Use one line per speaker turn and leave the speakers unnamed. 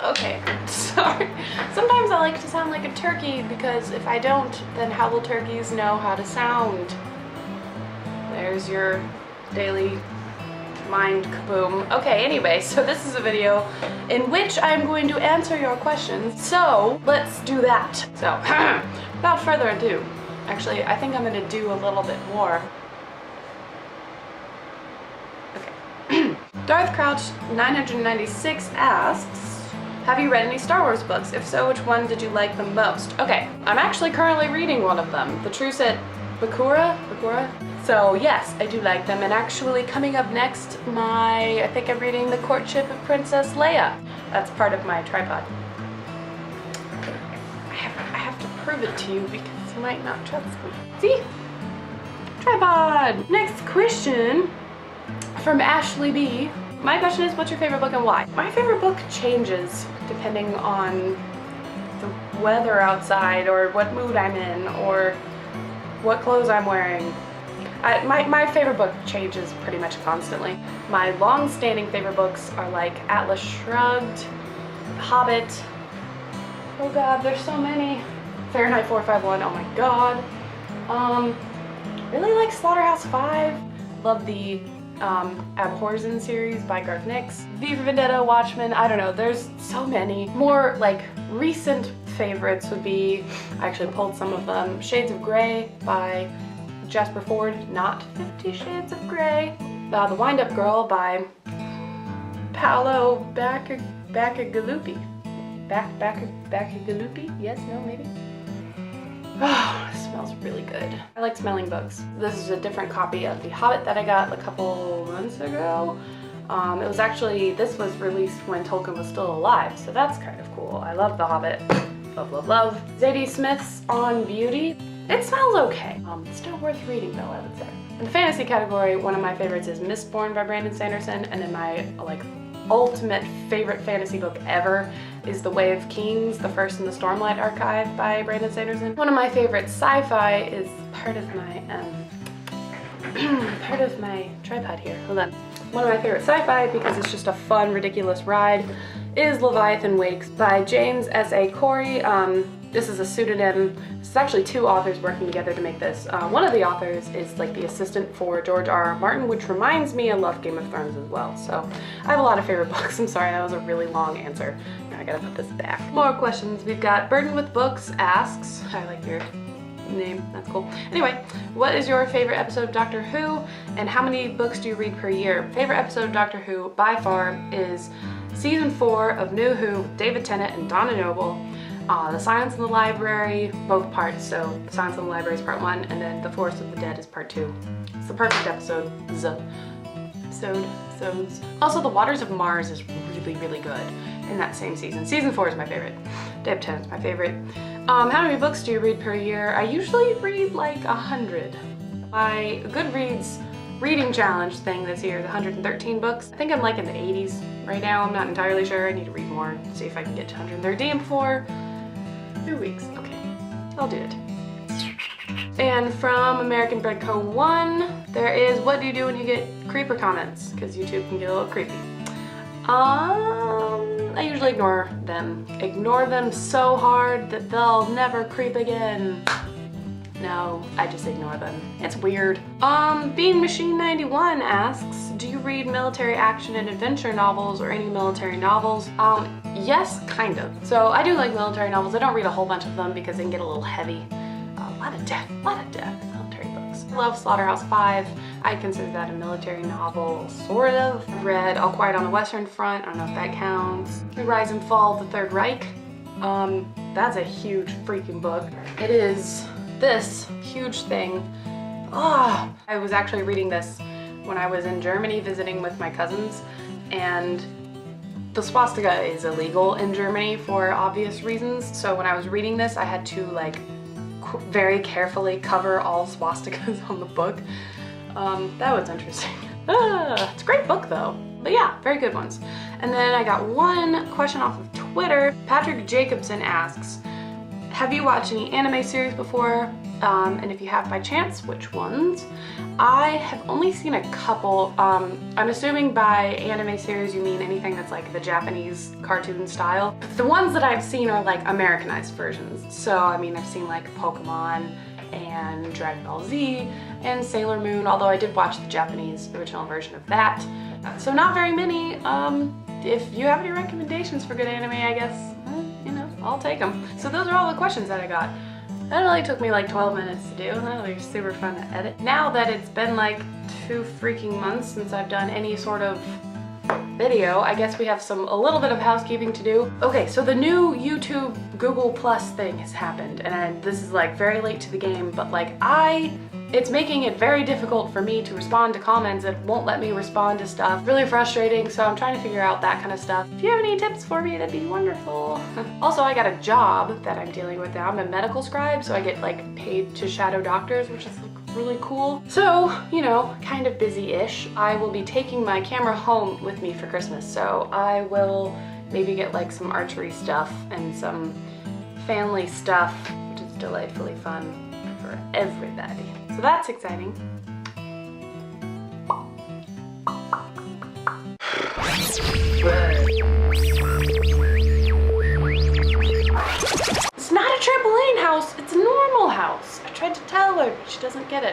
Okay, sorry. Sometimes I like to sound like a turkey because if I don't, then how will turkeys know how to sound? There's your daily mind kaboom. Okay, anyway, so this is a video in which I'm going to answer your questions. So let's do that. So without further ado, actually, I think I'm gonna do a little bit more. Okay. Darth Crouch 996 asks, have you read any Star Wars books? If so, which one did you like the most? Okay, I'm actually currently reading one of them, The Truce at Bakura? So yes, I do like them, and actually coming up next, I think I'm reading The Courtship of Princess Leia. That's part of my tripod. I have to prove it to you because you might not trust me. See? Tripod! Next question from Ashley B. My question is, what's your favorite book and why? My favorite book changes depending on the weather outside or what mood I'm in or what clothes I'm wearing. My favorite book changes pretty much constantly. My long-standing favorite books are like Atlas Shrugged, Hobbit, oh god, there's so many. Fahrenheit 451, oh my god. Really like Slaughterhouse-5. Love the Abhorsen series by Garth Nix. V for Vendetta, Watchmen, I don't know, there's so many. More like recent favorites would be, I actually pulled some of them, Shades of Grey by Jasper Fforde, not 50 Shades of Grey. The Wind-Up Girl by Paolo Bacigalupi. Bacigalupi? Yes, no, maybe? Oh, it smells really good. I like smelling books. This is a different copy of The Hobbit that I got a couple months ago. It was actually, this was released when Tolkien was still alive, so that's kind of cool. I love The Hobbit. Love, love, love. Zadie Smith's On Beauty. It smells okay. Still worth reading though, I would say. In the fantasy category, one of my favorites is Mistborn by Brandon Sanderson, and then my ultimate favorite fantasy book ever is The Way of Kings, the first in the Stormlight Archive by Brandon Sanderson. One of my favorite sci-fi is part of my tripod here. Hold on. One of my favorite sci-fi, because it's just a fun, ridiculous ride, is Leviathan Wakes by James S.A. Corey. This is a pseudonym. This is actually two authors working together to make this. One of the authors is like the assistant for George R.R. Martin, which reminds me I love Game of Thrones as well. So I have a lot of favorite books. I'm sorry, that was a really long answer. Now I gotta put this back. More questions. We've got Burden with Books asks, I like your name, that's cool. Anyway, what is your favorite episode of Doctor Who, and how many books do you read per year? Favorite episode of Doctor Who by far is Season 4 of New Who with David Tennant and Donna Noble. The Silence in the Library, both parts, so The Silence in the Library is part 1, and then The Forest of the Dead is part 2. It's the perfect episode. Also, The Waters of Mars is really, really good in that same season. Season 4 is my favorite. David Tennant's my favorite. How many books do you read per year? I usually read like 100. My Goodreads reading challenge thing this year is 113 books. I think I'm like in the 80s right now. I'm not entirely sure. I need to read more, see if I can get to 113 before 2 weeks. Okay, I'll do it. And from American Bread Co. 1, there is, what do you do when you get creeper comments? Because YouTube can get a little creepy. I usually ignore them. Ignore them so hard that they'll never creep again. No, I just ignore them. It's weird. Bean Machine 91 asks, do you read military action and adventure novels or any military novels? Yes, kind of. So I do like military novels. I don't read a whole bunch of them because they can get a little heavy. A lot of death in military books. I love Slaughterhouse-5. I consider that a military novel, sort of. I've read All Quiet on the Western Front. I don't know if that counts. The Rise and Fall of the Third Reich. That's a huge freaking book. It is this huge thing. I was actually reading this when I was in Germany visiting with my cousins, and the swastika is illegal in Germany for obvious reasons. So when I was reading this, I had to like very carefully cover all swastikas on the book. That was interesting. It's a great book though. But yeah, very good ones. And then I got one question off of Twitter. Patrick Jacobson asks, Have you watched any anime series before? And if you have by chance, which ones? I have only seen a couple. I'm assuming by anime series you mean anything that's like the Japanese cartoon style. The ones that I've seen are like Americanized versions. So I mean, I've seen like Pokemon and Dragon Ball Z and Sailor Moon, although I did watch the Japanese original version of that. So not very many. If you have any recommendations for good anime, I guess, you know, I'll take them. So those are all the questions that I got. That only took me like 12 minutes to do, and that'll be super fun to edit. Now that it's been like 2 freaking months since I've done any sort of video, I guess we have a little bit of housekeeping to do. Okay, so the new YouTube Google Plus thing has happened, and this is like very late to the game, but like it's making it very difficult for me to respond to comments. It won't let me respond to stuff. Really frustrating, so I'm trying to figure out that kind of stuff. If you have any tips for me, that'd be wonderful. Also, I got a job that I'm dealing with now. I'm a medical scribe, so I get like paid to shadow doctors, which is like really cool. So, you know, kind of busy-ish. I will be taking my camera home with me for Christmas, so I will maybe get like some archery stuff and some family stuff, which is delightfully fun for everybody. So that's exciting. It's not a trampoline house, it's a normal house. I tried to tell her, but she doesn't get it.